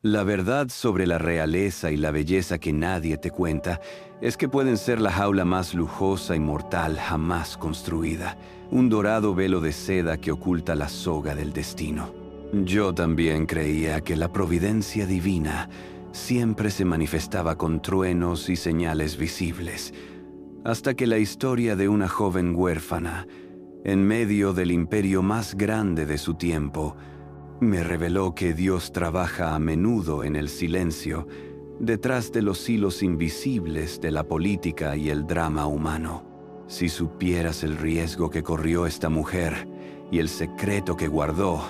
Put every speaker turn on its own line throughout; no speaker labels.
La verdad sobre la realeza y la belleza que nadie te cuenta es que pueden ser la jaula más lujosa y mortal jamás construida, un dorado velo de seda que oculta la soga del destino. Yo también creía que la providencia divina siempre se manifestaba con truenos y señales visibles, hasta que la historia de una joven huérfana, en medio del imperio más grande de su tiempo, me reveló que Dios trabaja a menudo en el silencio, detrás de los hilos invisibles de la política y el drama humano. Si supieras el riesgo que corrió esta mujer y el secreto que guardó,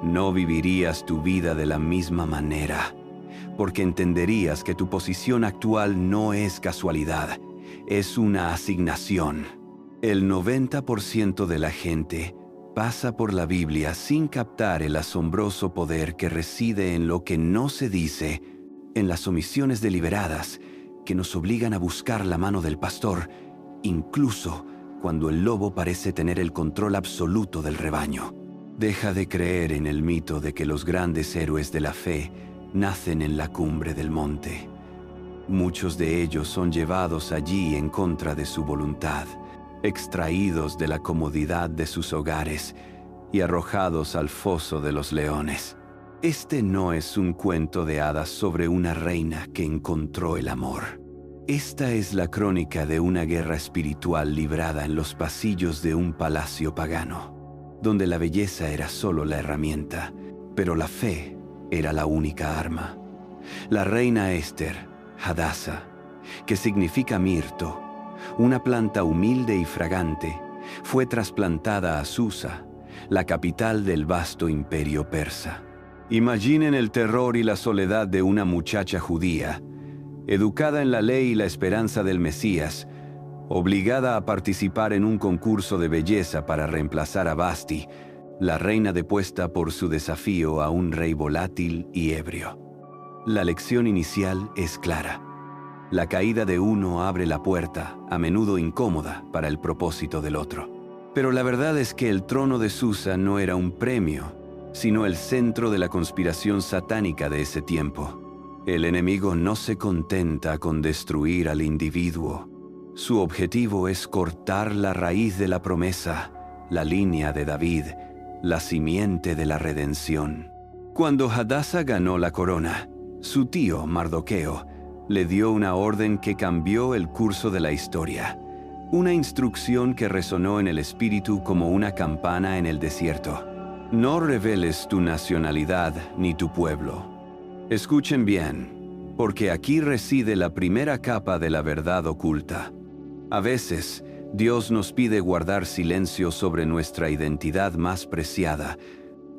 no vivirías tu vida de la misma manera, porque entenderías que tu posición actual no es casualidad, es una asignación. El 90% de la gente pasa por la Biblia sin captar el asombroso poder que reside en lo que no se dice, en las omisiones deliberadas que nos obligan a buscar la mano del pastor, incluso cuando el lobo parece tener el control absoluto del rebaño. Deja de creer en el mito de que los grandes héroes de la fe nacen en la cumbre del monte. Muchos de ellos son llevados allí en contra de su voluntad, extraídos de la comodidad de sus hogares y arrojados al foso de los leones. Este no es un cuento de hadas sobre una reina que encontró el amor. Esta es la crónica de una guerra espiritual librada en los pasillos de un palacio pagano, donde la belleza era solo la herramienta, pero la fe era la única arma. La reina Esther, Hadasa, que significa mirto, una planta humilde y fragante, fue trasplantada a Susa, la capital del vasto imperio persa. Imaginen el terror y la soledad de una muchacha judía, educada en la ley y la esperanza del Mesías, obligada a participar en un concurso de belleza para reemplazar a Vasti, la reina depuesta por su desafío a un rey volátil y ebrio. La lección inicial es clara. La caída de uno abre la puerta, a menudo incómoda, para el propósito del otro. Pero la verdad es que el trono de Susa no era un premio, sino el centro de la conspiración satánica de ese tiempo. El enemigo no se contenta con destruir al individuo. Su objetivo es cortar la raíz de la promesa, la línea de David, la simiente de la redención. Cuando Hadasa ganó la corona, su tío Mardoqueo le dio una orden que cambió el curso de la historia, una instrucción que resonó en el espíritu como una campana en el desierto. No reveles tu nacionalidad ni tu pueblo. Escuchen bien, porque aquí reside la primera capa de la verdad oculta. A veces, Dios nos pide guardar silencio sobre nuestra identidad más preciada,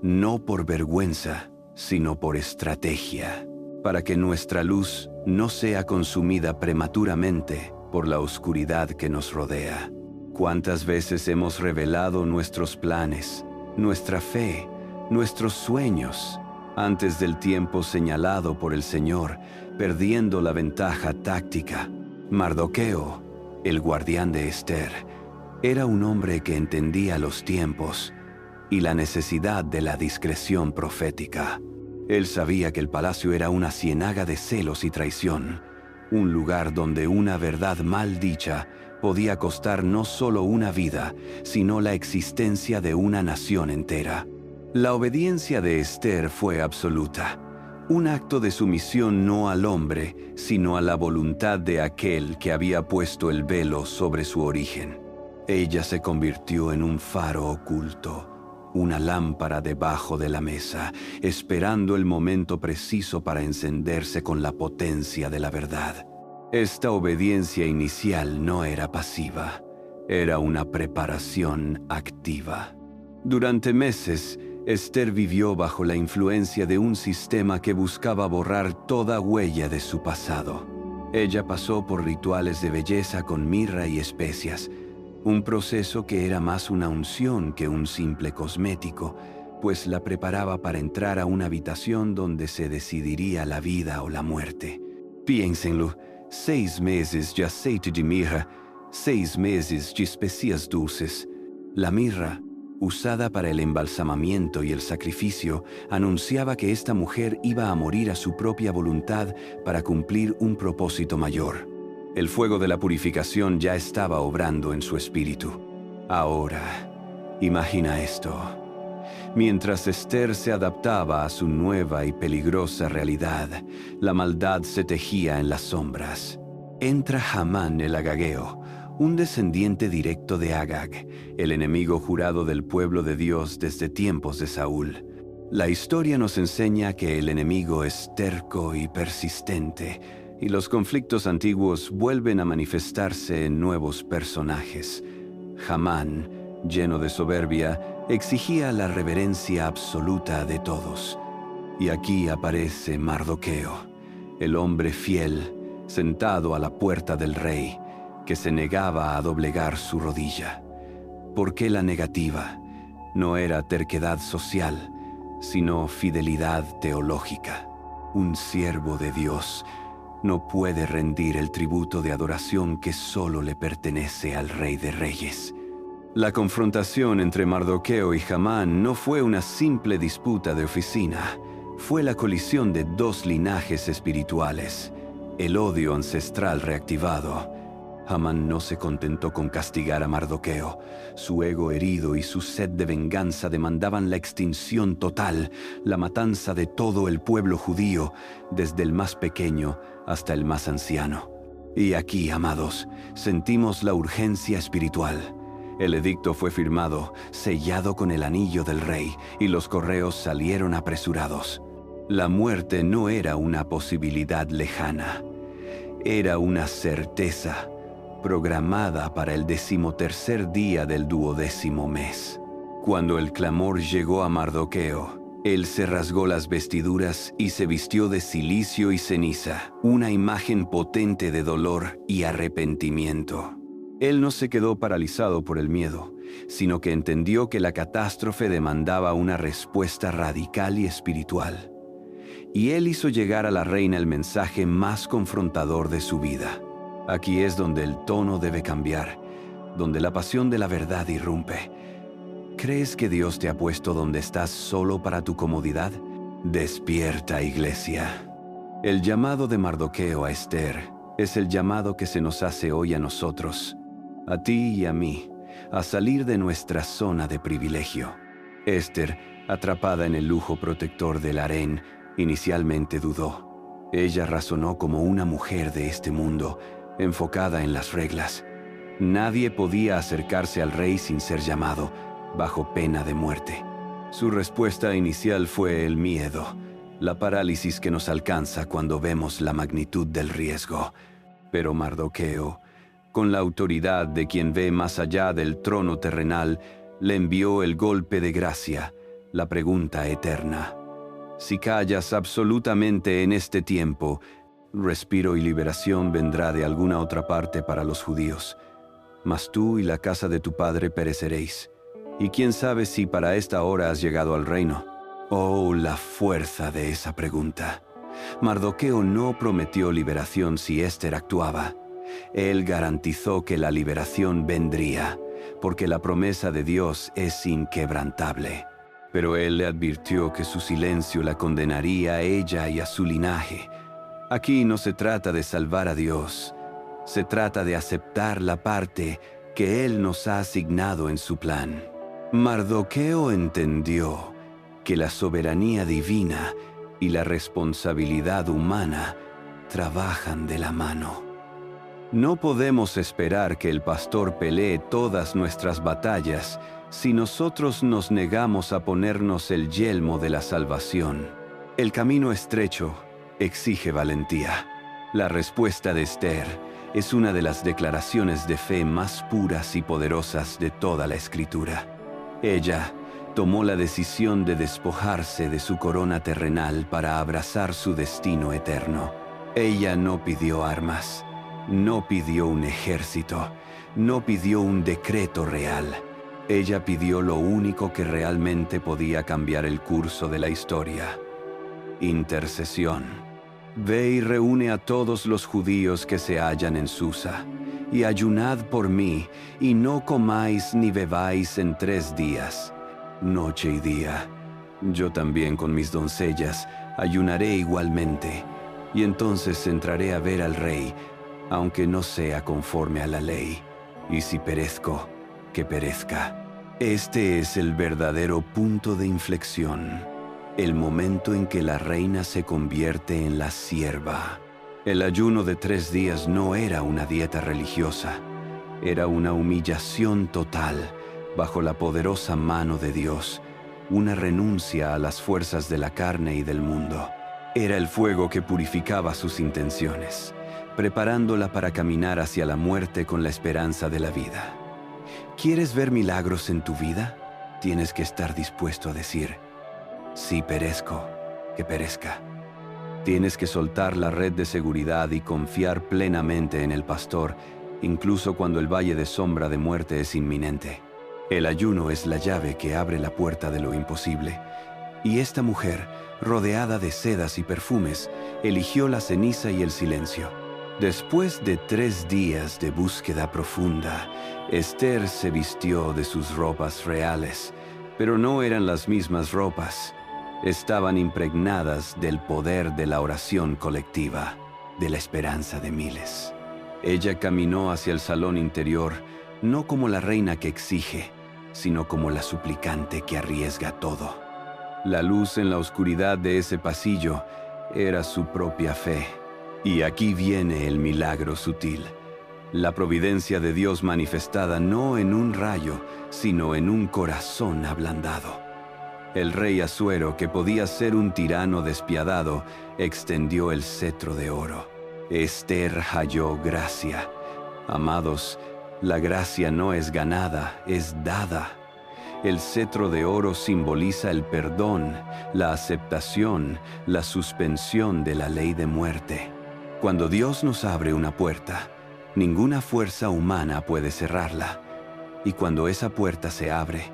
no por vergüenza, sino por estrategia, para que nuestra luz no sea consumida prematuramente por la oscuridad que nos rodea. ¿Cuántas veces hemos revelado nuestros planes, nuestra fe, nuestros sueños, antes del tiempo señalado por el Señor, perdiendo la ventaja táctica? Mardoqueo, el guardián de Esther, era un hombre que entendía los tiempos y la necesidad de la discreción profética. Él sabía que el palacio era una ciénaga de celos y traición, un lugar donde una verdad mal dicha podía costar no solo una vida, sino la existencia de una nación entera. La obediencia de Esther fue absoluta, un acto de sumisión no al hombre, sino a la voluntad de aquel que había puesto el velo sobre su origen. Ella se convirtió en un faro oculto, una lámpara debajo de la mesa, esperando el momento preciso para encenderse con la potencia de la verdad. Esta obediencia inicial no era pasiva, era una preparación activa. Durante meses, Esther vivió bajo la influencia de un sistema que buscaba borrar toda huella de su pasado. Ella pasó por rituales de belleza con mirra y especias, un proceso que era más una unción que un simple cosmético, pues la preparaba para entrar a una habitación donde se decidiría la vida o la muerte. Piénsenlo, 6 meses de aceite de mirra, 6 meses de especias dulces. La mirra, usada para el embalsamamiento y el sacrificio, anunciaba que esta mujer iba a morir a su propia voluntad para cumplir un propósito mayor. El fuego de la purificación ya estaba obrando en su espíritu. Ahora, imagina esto. Mientras Esther se adaptaba a su nueva y peligrosa realidad, la maldad se tejía en las sombras. Entra Hamán el agageo, un descendiente directo de Agag, el enemigo jurado del pueblo de Dios desde tiempos de Saúl. La historia nos enseña que el enemigo es terco y persistente, y los conflictos antiguos vuelven a manifestarse en nuevos personajes. Hamán, lleno de soberbia, exigía la reverencia absoluta de todos. Y aquí aparece Mardoqueo, el hombre fiel, sentado a la puerta del rey, que se negaba a doblegar su rodilla. ¿Por qué la negativa? No era terquedad social, sino fidelidad teológica. Un siervo de Dios no puede rendir el tributo de adoración que solo le pertenece al Rey de Reyes. La confrontación entre Mardoqueo y Hamán no fue una simple disputa de oficina, fue la colisión de dos linajes espirituales, el odio ancestral reactivado. Hamán no se contentó con castigar a Mardoqueo. Su ego herido y su sed de venganza demandaban la extinción total, la matanza de todo el pueblo judío, desde el más pequeño hasta el más anciano. Y aquí, amados, sentimos la urgencia espiritual. El edicto fue firmado, sellado con el anillo del rey, y los correos salieron apresurados. La muerte no era una posibilidad lejana, era una certeza programada para el 13º día del 12º mes. Cuando el clamor llegó a Mardoqueo, él se rasgó las vestiduras y se vistió de cilicio y ceniza, una imagen potente de dolor y arrepentimiento. Él no se quedó paralizado por el miedo, sino que entendió que la catástrofe demandaba una respuesta radical y espiritual. Y él hizo llegar a la reina el mensaje más confrontador de su vida. Aquí es donde el tono debe cambiar, donde la pasión de la verdad irrumpe. ¿Crees que Dios te ha puesto donde estás solo para tu comodidad? Despierta, iglesia. El llamado de Mardoqueo a Esther es el llamado que se nos hace hoy a nosotros, a ti y a mí, a salir de nuestra zona de privilegio. Esther, atrapada en el lujo protector del harén, inicialmente dudó. Ella razonó como una mujer de este mundo, enfocada en las reglas. Nadie podía acercarse al rey sin ser llamado, bajo pena de muerte. Su respuesta inicial fue el miedo, la parálisis que nos alcanza cuando vemos la magnitud del riesgo. Pero Mardoqueo, con la autoridad de quien ve más allá del trono terrenal, le envió el golpe de gracia, la pregunta eterna. Si callas absolutamente en este tiempo, respiro y liberación vendrá de alguna otra parte para los judíos. Mas tú y la casa de tu padre pereceréis. Y quién sabe si para esta hora has llegado al reino. Oh, la fuerza de esa pregunta. Mardoqueo no prometió liberación si Esther actuaba. Él garantizó que la liberación vendría, porque la promesa de Dios es inquebrantable. Pero él le advirtió que su silencio la condenaría a ella y a su linaje. Aquí no se trata de salvar a Dios, se trata de aceptar la parte que Él nos ha asignado en su plan. Mardoqueo entendió que la soberanía divina y la responsabilidad humana trabajan de la mano. No podemos esperar que el pastor pelee todas nuestras batallas si nosotros nos negamos a ponernos el yelmo de la salvación. El camino estrecho exige valentía. La respuesta de Esther es una de las declaraciones de fe más puras y poderosas de toda la Escritura. Ella tomó la decisión de despojarse de su corona terrenal para abrazar su destino eterno. Ella no pidió armas, no pidió un ejército, no pidió un decreto real. Ella pidió lo único que realmente podía cambiar el curso de la historia: intercesión. Ve y reúne a todos los judíos que se hallan en Susa, y ayunad por mí, y no comáis ni bebáis en 3 días, noche y día. Yo también con mis doncellas ayunaré igualmente, y entonces entraré a ver al rey, aunque no sea conforme a la ley, y si perezco, que perezca. Este es el verdadero punto de inflexión, el momento en que la reina se convierte en la sierva. El ayuno de 3 días no era una dieta religiosa, era una humillación total bajo la poderosa mano de Dios, una renuncia a las fuerzas de la carne y del mundo. Era el fuego que purificaba sus intenciones, preparándola para caminar hacia la muerte con la esperanza de la vida. ¿Quieres ver milagros en tu vida? Tienes que estar dispuesto a decir, si perezco, que perezca. Tienes que soltar la red de seguridad y confiar plenamente en el pastor, incluso cuando el valle de sombra de muerte es inminente. El ayuno es la llave que abre la puerta de lo imposible. Y esta mujer, rodeada de sedas y perfumes, eligió la ceniza y el silencio. Después de 3 días de búsqueda profunda, Esther se vistió de sus ropas reales, pero no eran las mismas ropas. Estaban impregnadas del poder de la oración colectiva, de la esperanza de miles. Ella caminó hacia el salón interior, no como la reina que exige, sino como la suplicante que arriesga todo. La luz en la oscuridad de ese pasillo era su propia fe. Y aquí viene el milagro sutil. La providencia de Dios manifestada no en un rayo, sino en un corazón ablandado. El rey Asuero, que podía ser un tirano despiadado, extendió el cetro de oro. Esther halló gracia. Amados, la gracia no es ganada, es dada. El cetro de oro simboliza el perdón, la aceptación, la suspensión de la ley de muerte. Cuando Dios nos abre una puerta, ninguna fuerza humana puede cerrarla. Y cuando esa puerta se abre,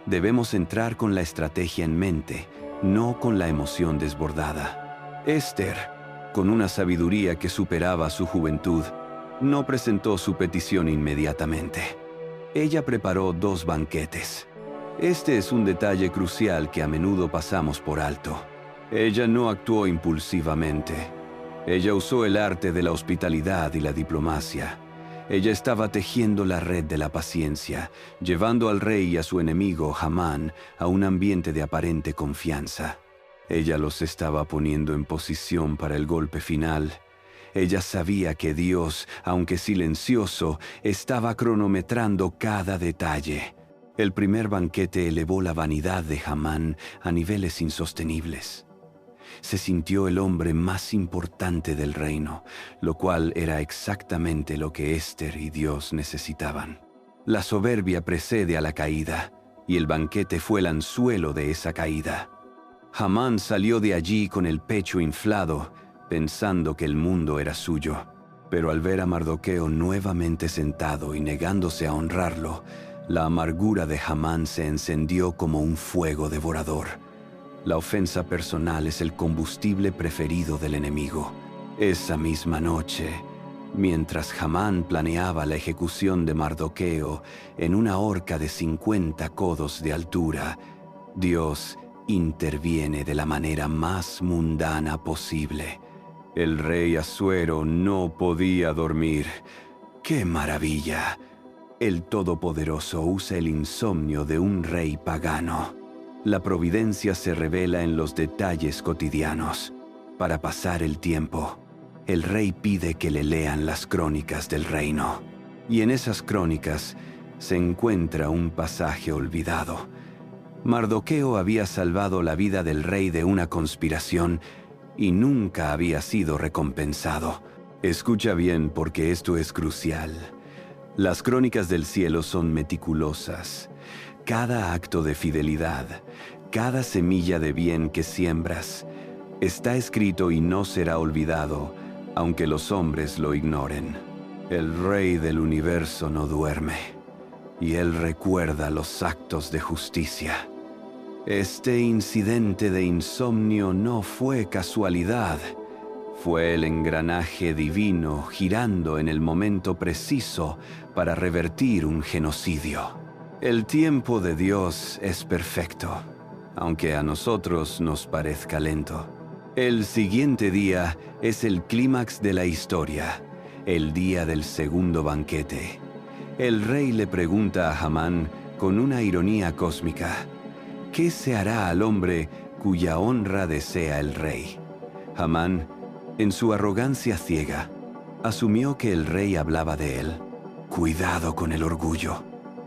debemos entrar con la estrategia en mente, no con la emoción desbordada. Esther, con una sabiduría que superaba su juventud, no presentó su petición inmediatamente. Ella preparó 2 banquetes. Este es un detalle crucial que a menudo pasamos por alto. Ella no actuó impulsivamente. Ella usó el arte de la hospitalidad y la diplomacia. Ella estaba tejiendo la red de la paciencia, llevando al rey y a su enemigo, Hamán, a un ambiente de aparente confianza. Ella los estaba poniendo en posición para el golpe final. Ella sabía que Dios, aunque silencioso, estaba cronometrando cada detalle. El primer banquete elevó la vanidad de Hamán a niveles insostenibles. Se sintió el hombre más importante del reino, lo cual era exactamente lo que Esther y Dios necesitaban. La soberbia precede a la caída, y el banquete fue el anzuelo de esa caída. Hamán salió de allí con el pecho inflado, pensando que el mundo era suyo. Pero al ver a Mardoqueo nuevamente sentado y negándose a honrarlo, la amargura de Hamán se encendió como un fuego devorador. La ofensa personal es el combustible preferido del enemigo. Esa misma noche, mientras Hamán planeaba la ejecución de Mardoqueo en una horca de 50 codos de altura, Dios interviene de la manera más mundana posible. El rey Asuero no podía dormir. ¡Qué maravilla! El Todopoderoso usa el insomnio de un rey pagano. La providencia se revela en los detalles cotidianos. Para pasar el tiempo, el rey pide que le lean las crónicas del reino. Y en esas crónicas se encuentra un pasaje olvidado. Mardoqueo había salvado la vida del rey de una conspiración y nunca había sido recompensado. Escucha bien porque esto es crucial. Las crónicas del cielo son meticulosas. Cada acto de fidelidad, cada semilla de bien que siembras, está escrito y no será olvidado, aunque los hombres lo ignoren. El Rey del universo no duerme, y Él recuerda los actos de justicia. Este incidente de insomnio no fue casualidad. Fue el engranaje divino girando en el momento preciso para revertir un genocidio. El tiempo de Dios es perfecto, aunque a nosotros nos parezca lento. El siguiente día es el clímax de la historia, el día del segundo banquete. El rey le pregunta a Hamán con una ironía cósmica: ¿qué se hará al hombre cuya honra desea el rey? Hamán, en su arrogancia ciega, asumió que el rey hablaba de él. Cuidado con el orgullo.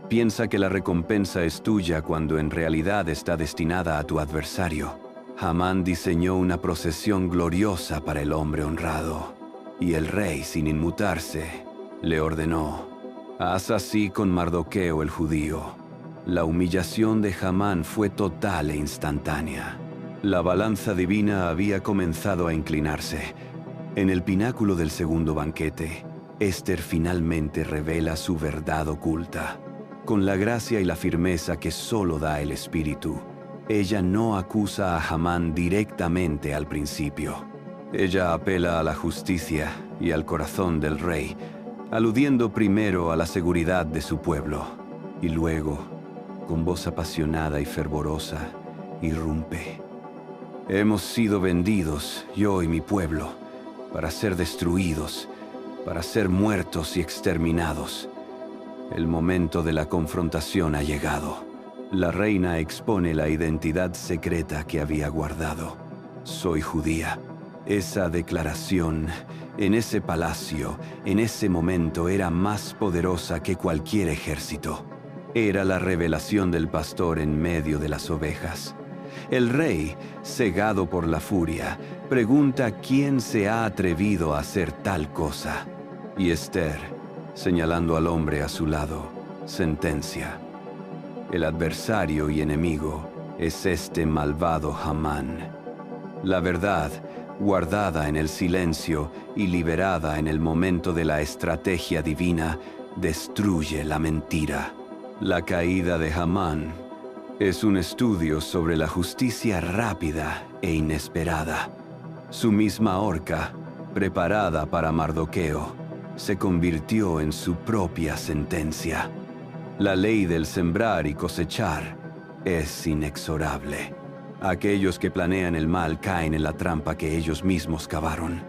Piensa que la recompensa es tuya cuando en realidad está destinada a tu adversario. Hamán diseñó una procesión gloriosa para el hombre honrado, y el rey, sin inmutarse, le ordenó: haz así con Mardoqueo el judío. La humillación de Hamán fue total e instantánea. La balanza divina había comenzado a inclinarse. En el pináculo del segundo banquete, Esther finalmente revela su verdad oculta. Con la gracia y la firmeza que solo da el Espíritu, ella no acusa a Hamán directamente al principio. Ella apela a la justicia y al corazón del rey, aludiendo primero a la seguridad de su pueblo, y luego, con voz apasionada y fervorosa, irrumpe. Hemos sido vendidos, yo y mi pueblo, para ser destruidos, para ser muertos y exterminados. El momento de la confrontación ha llegado. La reina expone la identidad secreta que había guardado. Soy judía. Esa declaración, en ese palacio, en ese momento, era más poderosa que cualquier ejército. Era la revelación del pastor en medio de las ovejas. El rey, cegado por la furia, pregunta quién se ha atrevido a hacer tal cosa. Y Esther, señalando al hombre a su lado, sentencia: el adversario y enemigo es este malvado Hamán. La verdad, guardada en el silencio y liberada en el momento de la estrategia divina, destruye la mentira. La caída de Hamán es un estudio sobre la justicia rápida e inesperada. Su misma horca, preparada para Mardoqueo, se convirtió en su propia sentencia. La ley del sembrar y cosechar es inexorable. Aquellos que planean el mal caen en la trampa que ellos mismos cavaron.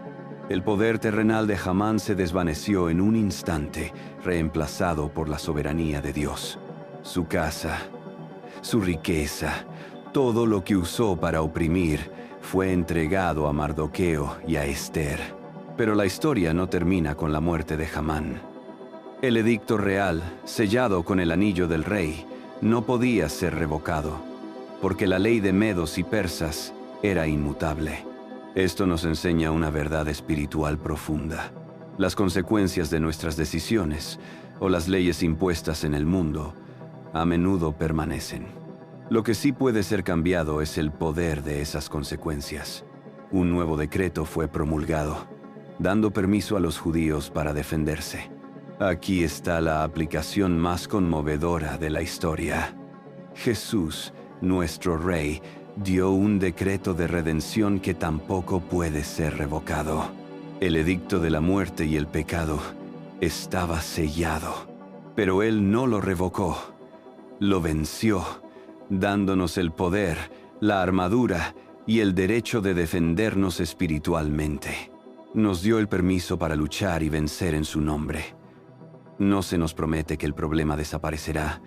El poder terrenal de Hamán se desvaneció en un instante, reemplazado por la soberanía de Dios. Su casa, su riqueza, todo lo que usó para oprimir, fue entregado a Mardoqueo y a Esther. Pero la historia no termina con la muerte de Hamán. El edicto real, sellado con el anillo del rey, no podía ser revocado, porque la ley de medos y persas era inmutable. Esto nos enseña una verdad espiritual profunda. Las consecuencias de nuestras decisiones, o las leyes impuestas en el mundo, a menudo permanecen. Lo que sí puede ser cambiado es el poder de esas consecuencias. Un nuevo decreto fue promulgado, dando permiso a los judíos para defenderse. Aquí está la aplicación más conmovedora de la historia. Jesús, nuestro Rey, dio un decreto de redención que tampoco puede ser revocado. El edicto de la muerte y el pecado estaba sellado, pero Él no lo revocó. Lo venció, dándonos el poder, la armadura y el derecho de defendernos espiritualmente. Nos dio el permiso para luchar y vencer en su nombre. No se nos promete que el problema desaparecerá,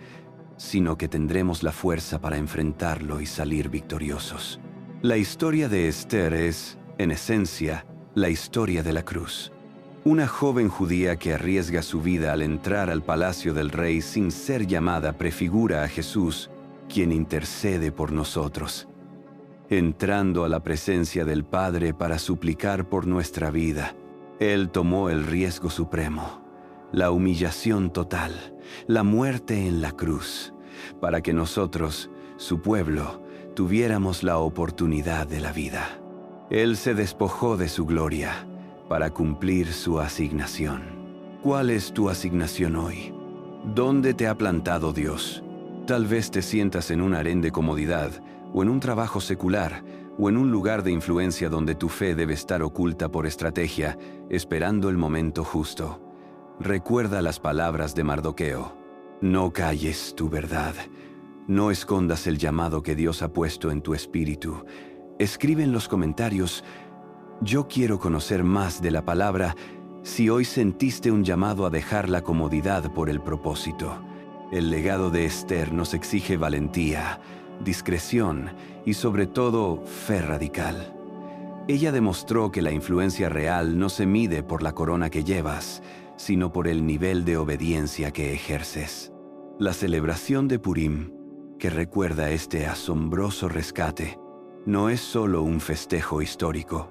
sino que tendremos la fuerza para enfrentarlo y salir victoriosos. La historia de Esther es, en esencia, la historia de la cruz. Una joven judía que arriesga su vida al entrar al palacio del rey sin ser llamada prefigura a Jesús, quien intercede por nosotros, entrando a la presencia del Padre para suplicar por nuestra vida. Él tomó el riesgo supremo, la humillación total, la muerte en la cruz, para que nosotros, su pueblo, tuviéramos la oportunidad de la vida. Él se despojó de su gloria para cumplir su asignación. ¿Cuál es tu asignación hoy? ¿Dónde te ha plantado Dios? Tal vez te sientas en un harén de comodidad o en un trabajo secular, o en un lugar de influencia donde tu fe debe estar oculta por estrategia, esperando el momento justo. Recuerda las palabras de Mardoqueo. No calles tu verdad. No escondas el llamado que Dios ha puesto en tu espíritu. Escribe en los comentarios: yo quiero conocer más de la palabra, si hoy sentiste un llamado a dejar la comodidad por el propósito. El legado de Esther nos exige valentía, discreción y sobre todo fe radical. Ella demostró que la influencia real no se mide por la corona que llevas, sino por el nivel de obediencia que ejerces. La celebración de Purim, que recuerda este asombroso rescate, no es solo un festejo histórico,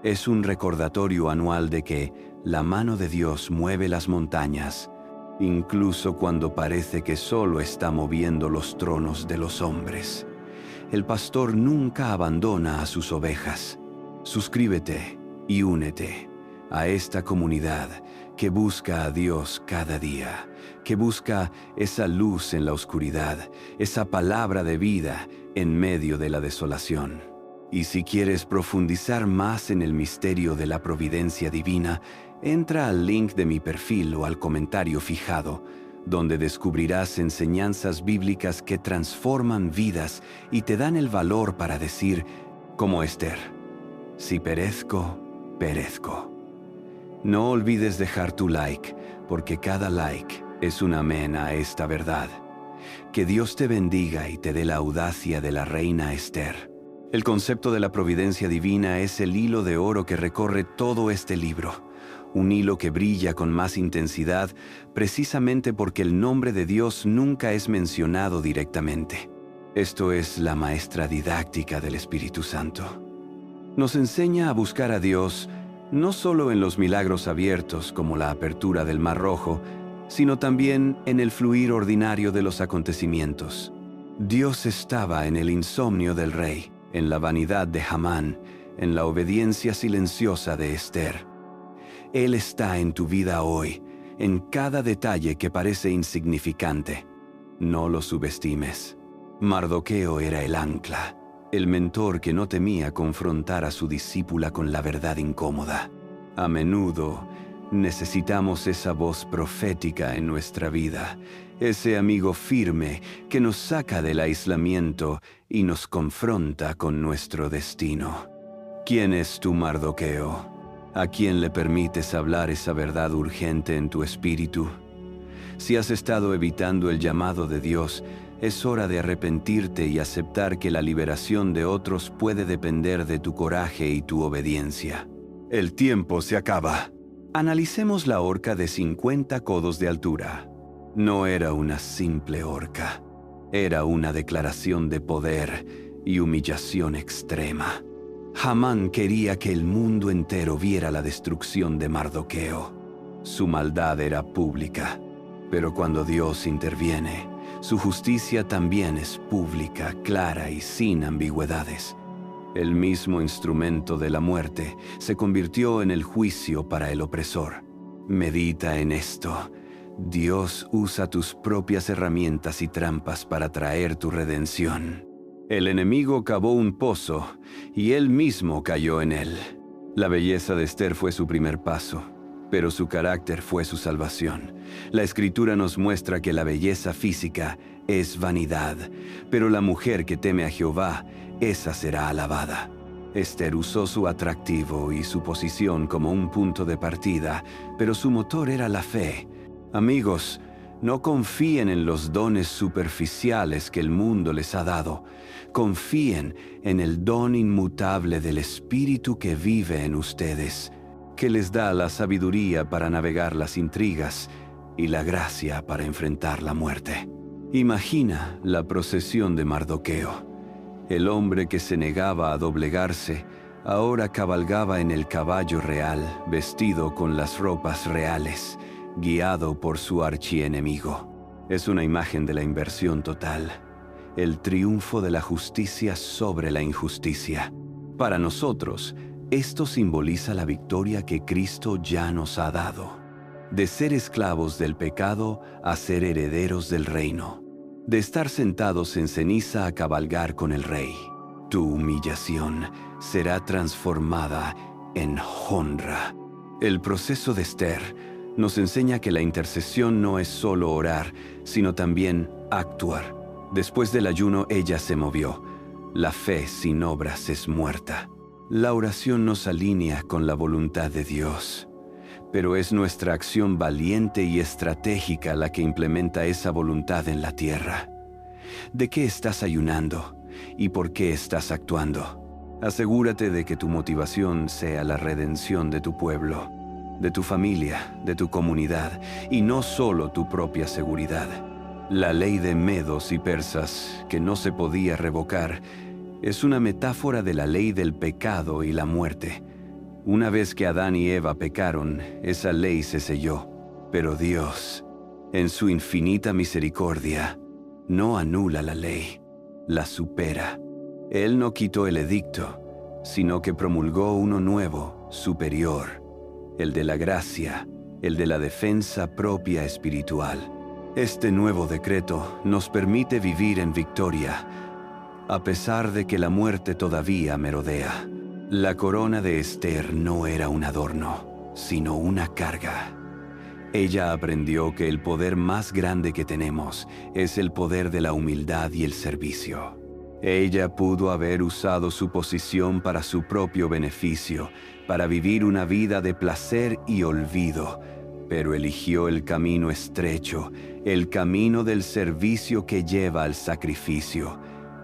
es un recordatorio anual de que la mano de Dios mueve las montañas, incluso cuando parece que solo está moviendo los tronos de los hombres. El pastor nunca abandona a sus ovejas. Suscríbete y únete a esta comunidad que busca a Dios cada día, que busca esa luz en la oscuridad, esa palabra de vida en medio de la desolación. Y si quieres profundizar más en el misterio de la providencia divina, entra al link de mi perfil o al comentario fijado, donde descubrirás enseñanzas bíblicas que transforman vidas y te dan el valor para decir, como Esther: si perezco, perezco. No olvides dejar tu like, porque cada like es un amén a esta verdad. Que Dios te bendiga y te dé la audacia de la reina Esther. El concepto de la providencia divina es el hilo de oro que recorre todo este libro, un hilo que brilla con más intensidad precisamente porque el nombre de Dios nunca es mencionado directamente. Esto es la maestra didáctica del Espíritu Santo. Nos enseña a buscar a Dios no solo en los milagros abiertos como la apertura del Mar Rojo, sino también en el fluir ordinario de los acontecimientos. Dios estaba en el insomnio del rey, en la vanidad de Hamán, en la obediencia silenciosa de Esther. Él está en tu vida hoy, en cada detalle que parece insignificante. No lo subestimes. Mardoqueo era el ancla, el mentor que no temía confrontar a su discípula con la verdad incómoda. A menudo necesitamos esa voz profética en nuestra vida, ese amigo firme que nos saca del aislamiento y nos confronta con nuestro destino. ¿Quién es tu Mardoqueo? ¿A quién le permites hablar esa verdad urgente en tu espíritu? Si has estado evitando el llamado de Dios, es hora de arrepentirte y aceptar que la liberación de otros puede depender de tu coraje y tu obediencia. El tiempo se acaba. Analicemos la horca de 50 codos de altura. No era una simple horca. Era una declaración de poder y humillación extrema. Hamán quería que el mundo entero viera la destrucción de Mardoqueo. Su maldad era pública, pero cuando Dios interviene, su justicia también es pública, clara y sin ambigüedades. El mismo instrumento de la muerte se convirtió en el juicio para el opresor. Medita en esto. Dios usa tus propias herramientas y trampas para traer tu redención. El enemigo cavó un pozo y él mismo cayó en él. La belleza de Esther fue su primer paso, pero su carácter fue su salvación. La Escritura nos muestra que la belleza física es vanidad, pero la mujer que teme a Jehová, esa será alabada. Esther usó su atractivo y su posición como un punto de partida, pero su motor era la fe. Amigos, no confíen en los dones superficiales que el mundo les ha dado. Confíen en el don inmutable del Espíritu que vive en ustedes, que les da la sabiduría para navegar las intrigas y la gracia para enfrentar la muerte. Imagina la procesión de Mardoqueo. El hombre que se negaba a doblegarse, ahora cabalgaba en el caballo real, vestido con las ropas reales, guiado por su archienemigo. Es una imagen de la inversión total, el triunfo de la justicia sobre la injusticia. Para nosotros, esto simboliza la victoria que Cristo ya nos ha dado. De ser esclavos del pecado a ser herederos del reino. De estar sentados en ceniza a cabalgar con el Rey. Tu humillación será transformada en honra. El proceso de Esther nos enseña que la intercesión no es solo orar, sino también actuar. Después del ayuno, ella se movió. La fe sin obras es muerta. La oración nos alinea con la voluntad de Dios, pero es nuestra acción valiente y estratégica la que implementa esa voluntad en la tierra. ¿De qué estás ayunando y por qué estás actuando? Asegúrate de que tu motivación sea la redención de tu pueblo, de tu familia, de tu comunidad, y no solo tu propia seguridad. La ley de medos y persas, que no se podía revocar, es una metáfora de la ley del pecado y la muerte. Una vez que Adán y Eva pecaron, esa ley se selló. Pero Dios, en su infinita misericordia, no anula la ley, la supera. Él no quitó el edicto, sino que promulgó uno nuevo, superior, el de la gracia, el de la defensa propia espiritual. Este nuevo decreto nos permite vivir en victoria, a pesar de que la muerte todavía merodea. La corona de Esther no era un adorno, sino una carga. Ella aprendió que el poder más grande que tenemos es el poder de la humildad y el servicio. Ella pudo haber usado su posición para su propio beneficio, para vivir una vida de placer y olvido, pero eligió el camino estrecho, el camino del servicio que lleva al sacrificio.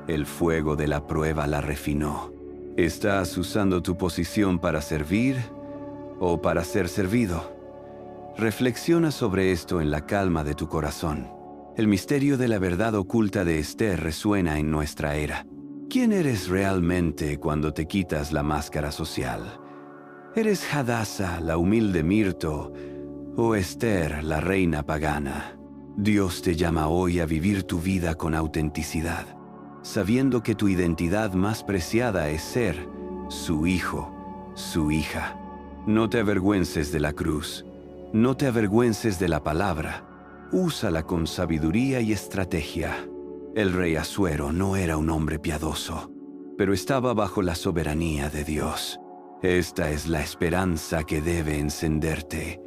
El fuego de la prueba la refinó. ¿Estás usando tu posición para servir o para ser servido? Reflexiona sobre esto en la calma de tu corazón. El misterio de la verdad oculta de Esther resuena en nuestra era. ¿Quién eres realmente cuando te quitas la máscara social? ¿Eres Hadassah, la humilde Mirto, o Esther, la reina pagana? Dios te llama hoy a vivir tu vida con autenticidad, sabiendo que tu identidad más preciada es ser su hijo, su hija. No te avergüences de la cruz, no te avergüences de la palabra. Úsala con sabiduría y estrategia. El rey Asuero no era un hombre piadoso, pero estaba bajo la soberanía de Dios. Esta es la esperanza que debe encenderte.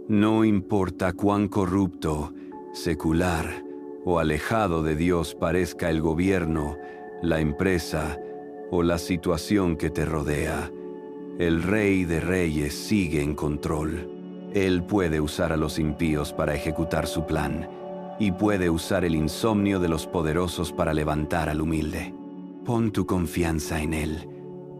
No importa cuán corrupto, secular o alejado de Dios parezca el gobierno, la empresa o la situación que te rodea, el Rey de Reyes sigue en control. Él puede usar a los impíos para ejecutar su plan, y puede usar el insomnio de los poderosos para levantar al humilde. Pon tu confianza en Él,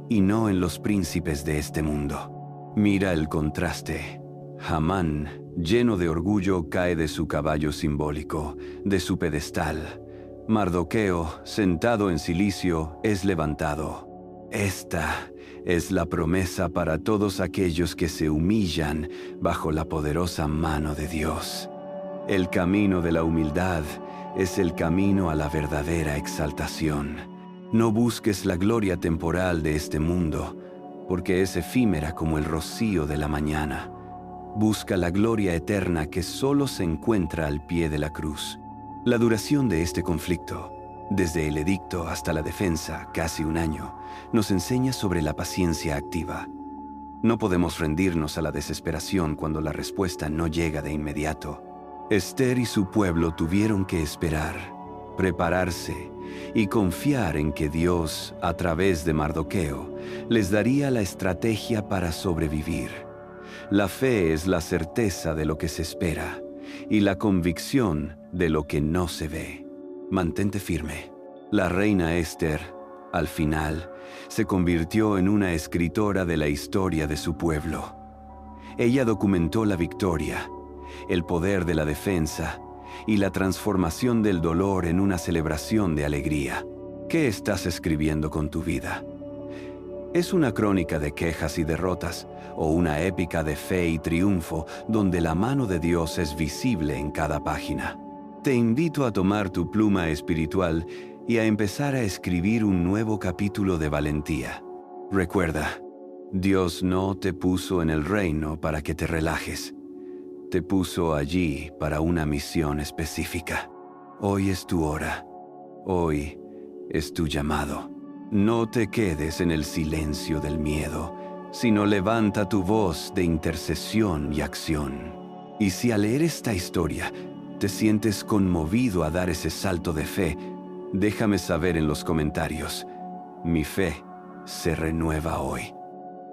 y no en los príncipes de este mundo. Mira el contraste. Hamán, lleno de orgullo, cae de su caballo simbólico, de su pedestal. Mardoqueo, sentado en cilicio, es levantado. Esta es la promesa para todos aquellos que se humillan bajo la poderosa mano de Dios. El camino de la humildad es el camino a la verdadera exaltación. No busques la gloria temporal de este mundo, porque es efímera como el rocío de la mañana. Busca la gloria eterna que solo se encuentra al pie de la cruz. La duración de este conflicto, desde el edicto hasta la defensa, casi un año, nos enseña sobre la paciencia activa. No podemos rendirnos a la desesperación cuando la respuesta no llega de inmediato. Esther y su pueblo tuvieron que esperar, prepararse y confiar en que Dios, a través de Mardoqueo, les daría la estrategia para sobrevivir. La fe es la certeza de lo que se espera y la convicción de lo que no se ve. Mantente firme. La reina Esther, al final, se convirtió en una escritora de la historia de su pueblo. Ella documentó la victoria, el poder de la defensa y la transformación del dolor en una celebración de alegría. ¿Qué estás escribiendo con tu vida? ¿Es una crónica de quejas y derrotas o una épica de fe y triunfo donde la mano de Dios es visible en cada página? Te invito a tomar tu pluma espiritual y a empezar a escribir un nuevo capítulo de valentía. Recuerda, Dios no te puso en el reino para que te relajes. Te puso allí para una misión específica. Hoy es tu hora. Hoy es tu llamado. No te quedes en el silencio del miedo, sino levanta tu voz de intercesión y acción. Y si al leer esta historia te sientes conmovido a dar ese salto de fe, déjame saber en los comentarios. Mi fe se renueva hoy.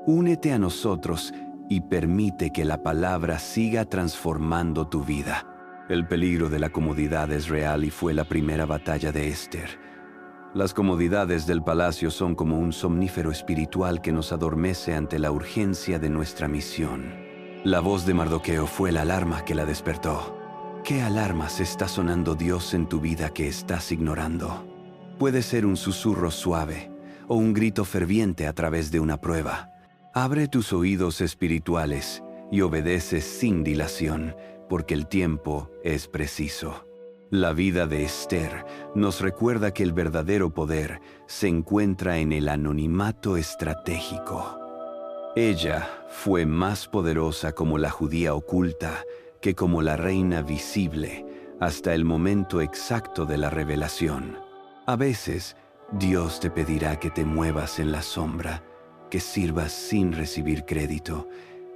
Únete a nosotros y permite que la palabra siga transformando tu vida. El peligro de la comodidad es real y fue la primera batalla de Esther. Las comodidades del palacio son como un somnífero espiritual que nos adormece ante la urgencia de nuestra misión. La voz de Mardoqueo fue la alarma que la despertó. ¿Qué alarmas está sonando Dios en tu vida que estás ignorando? Puede ser un susurro suave o un grito ferviente a través de una prueba. Abre tus oídos espirituales y obedece sin dilación, porque el tiempo es preciso. La vida de Esther nos recuerda que el verdadero poder se encuentra en el anonimato estratégico. Ella fue más poderosa como la judía oculta que como la reina visible hasta el momento exacto de la revelación. A veces, Dios te pedirá que te muevas en la sombra, que sirvas sin recibir crédito,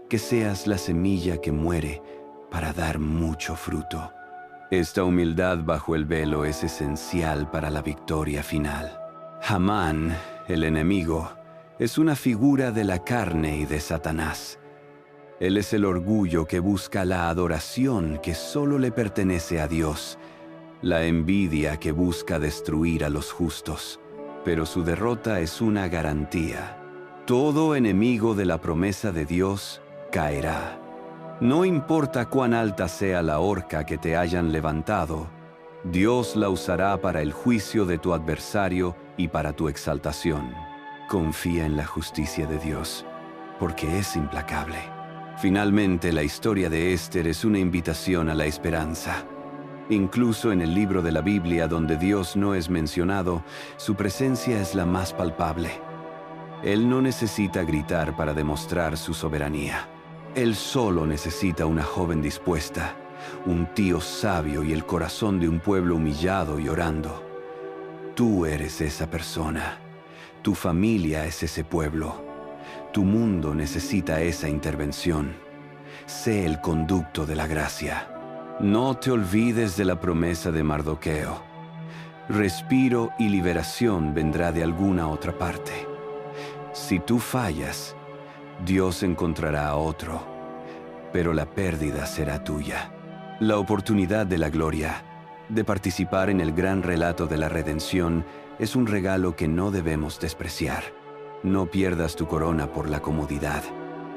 que seas la semilla que muere para dar mucho fruto. Esta humildad bajo el velo es esencial para la victoria final. Hamán, el enemigo, es una figura de la carne y de Satanás. Él es el orgullo que busca la adoración que solo le pertenece a Dios, la envidia que busca destruir a los justos. Pero su derrota es una garantía. Todo enemigo de la promesa de Dios caerá. No importa cuán alta sea la horca que te hayan levantado, Dios la usará para el juicio de tu adversario y para tu exaltación. Confía en la justicia de Dios, porque es implacable. Finalmente, la historia de Esther es una invitación a la esperanza. Incluso en el libro de la Biblia donde Dios no es mencionado, su presencia es la más palpable. Él no necesita gritar para demostrar su soberanía. Él solo necesita una joven dispuesta, un tío sabio y el corazón de un pueblo humillado y orando. Tú eres esa persona. Tu familia es ese pueblo. Tu mundo necesita esa intervención. Sé el conducto de la gracia. No te olvides de la promesa de Mardoqueo. Respiro y liberación vendrá de alguna otra parte. Si tú fallas, Dios encontrará a otro, pero la pérdida será tuya. La oportunidad de la gloria, de participar en el gran relato de la redención, es un regalo que no debemos despreciar. No pierdas tu corona por la comodidad.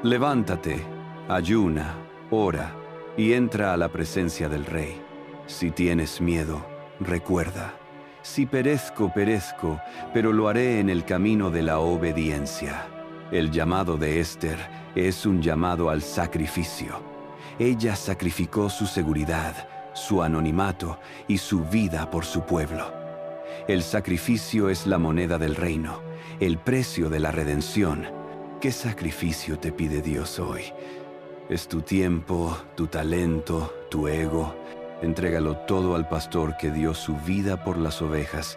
Levántate, ayuna, ora y entra a la presencia del Rey. Si tienes miedo, recuerda: si perezco, perezco, pero lo haré en el camino de la obediencia. El llamado de Esther es un llamado al sacrificio. Ella sacrificó su seguridad, su anonimato y su vida por su pueblo. El sacrificio es la moneda del reino, el precio de la redención. ¿Qué sacrificio te pide Dios hoy? ¿Es tu tiempo, tu talento, tu ego? Entrégalo todo al pastor que dio su vida por las ovejas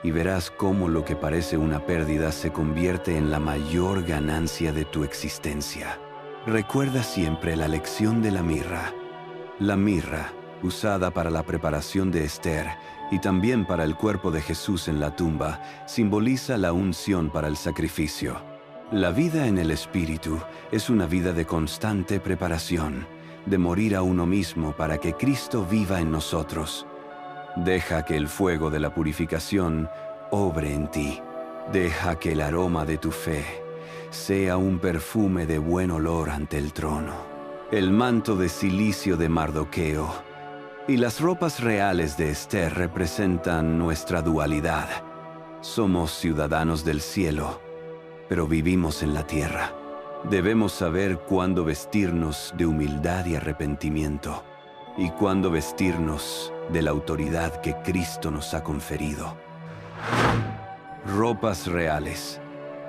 y verás cómo lo que parece una pérdida se convierte en la mayor ganancia de tu existencia. Recuerda siempre la lección de la mirra. La mirra, usada para la preparación de Esther y también para el cuerpo de Jesús en la tumba, simboliza la unción para el sacrificio. La vida en el Espíritu es una vida de constante preparación, de morir a uno mismo para que Cristo viva en nosotros. Deja que el fuego de la purificación obre en ti. Deja que el aroma de tu fe sea un perfume de buen olor ante el trono. El manto de cilicio de Mardoqueo y las ropas reales de Esther representan nuestra dualidad. Somos ciudadanos del cielo, pero vivimos en la tierra. Debemos saber cuándo vestirnos de humildad y arrepentimiento y cuándo vestirnos de la autoridad que Cristo nos ha conferido. Ropas reales.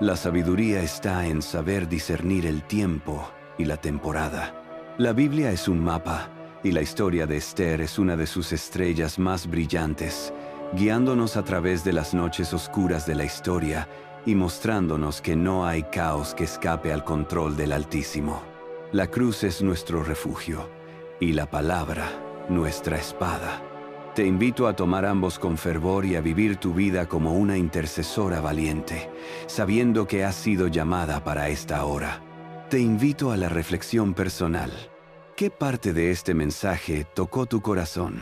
La sabiduría está en saber discernir el tiempo y la temporada. La Biblia es un mapa y la historia de Esther es una de sus estrellas más brillantes. guiándonos a través de las noches oscuras de la historia y mostrándonos que no hay caos que escape al control del Altísimo. La cruz es nuestro refugio y la palabra nuestra espada. Te invito a tomar ambos con fervor y a vivir tu vida como una intercesora valiente, sabiendo que has sido llamada para esta hora. Te invito a la reflexión personal. ¿Qué parte de este mensaje tocó tu corazón?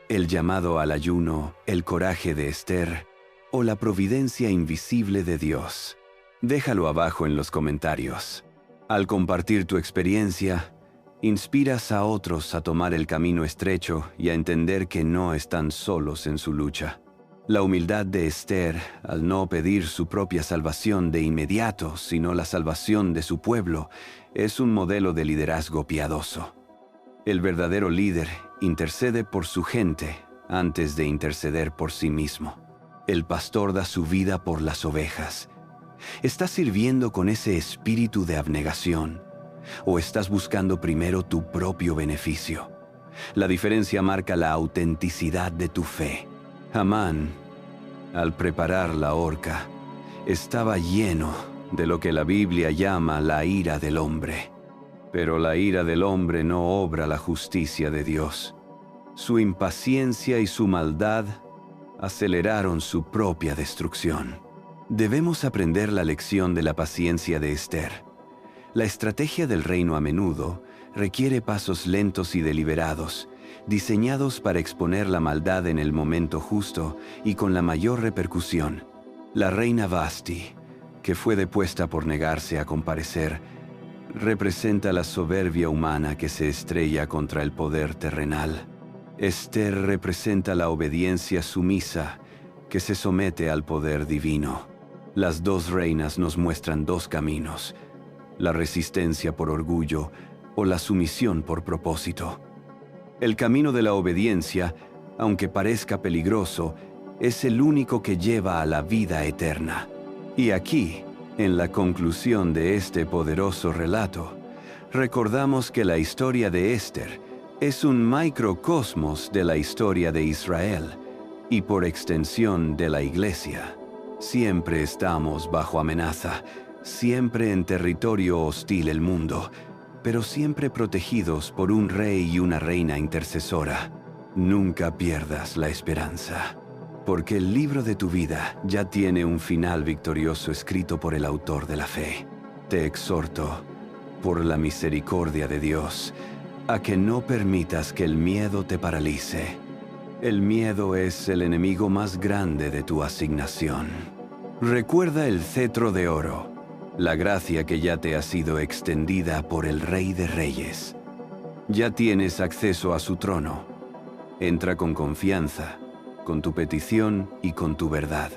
¿El llamado al ayuno, el coraje de Esther o la providencia invisible de Dios? Déjalo abajo en los comentarios. Al compartir tu experiencia, inspiras a otros a tomar el camino estrecho y a entender que no están solos en su lucha. La humildad de Esther, al no pedir su propia salvación de inmediato, sino la salvación de su pueblo, es un modelo de liderazgo piadoso. El verdadero líder intercede por su gente antes de interceder por sí mismo. El pastor da su vida por las ovejas. ¿Estás sirviendo con ese espíritu de abnegación? ¿O estás buscando primero tu propio beneficio? La diferencia marca la autenticidad de tu fe. Amán, al preparar la horca, estaba lleno de lo que la Biblia llama la ira del hombre. Pero la ira del hombre no obra la justicia de Dios. Su impaciencia y su maldad aceleraron su propia destrucción. Debemos aprender la lección de la paciencia de Esther. La estrategia del reino a menudo requiere pasos lentos y deliberados, diseñados para exponer la maldad en el momento justo y con la mayor repercusión. La reina Vasti, que fue depuesta por negarse a comparecer, representa la soberbia humana que se estrella contra el poder terrenal. Esther representa la obediencia sumisa que se somete al poder divino. Las dos reinas nos muestran dos caminos: la resistencia por orgullo o la sumisión por propósito. El camino de la obediencia, aunque parezca peligroso, es el único que lleva a la vida eterna. Y aquí, en la conclusión de este poderoso relato, recordamos que la historia de Esther es un microcosmos de la historia de Israel y por extensión de la Iglesia. Siempre estamos bajo amenaza, siempre en territorio hostil el mundo, pero siempre protegidos por un rey y una reina intercesora. Nunca pierdas la esperanza, porque el libro de tu vida ya tiene un final victorioso escrito por el autor de la fe. Te exhorto, por la misericordia de Dios, a que no permitas que el miedo te paralice. El miedo es el enemigo más grande de tu asignación. Recuerda el cetro de oro, la gracia que ya te ha sido extendida por el Rey de Reyes. Ya tienes acceso a su trono. Entra con confianza, con tu petición y con tu verdad.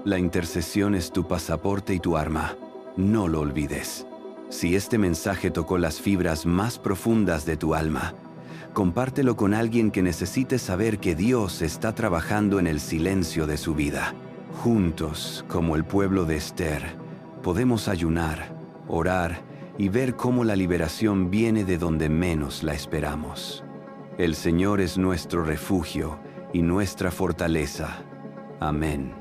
La intercesión es tu pasaporte y tu arma. No lo olvides. Si este mensaje tocó las fibras más profundas de tu alma, compártelo con alguien que necesite saber que Dios está trabajando en el silencio de su vida. Juntos, como el pueblo de Esther, podemos ayunar, orar y ver cómo la liberación viene de donde menos la esperamos. El Señor es nuestro refugio y nuestra fortaleza. Amén.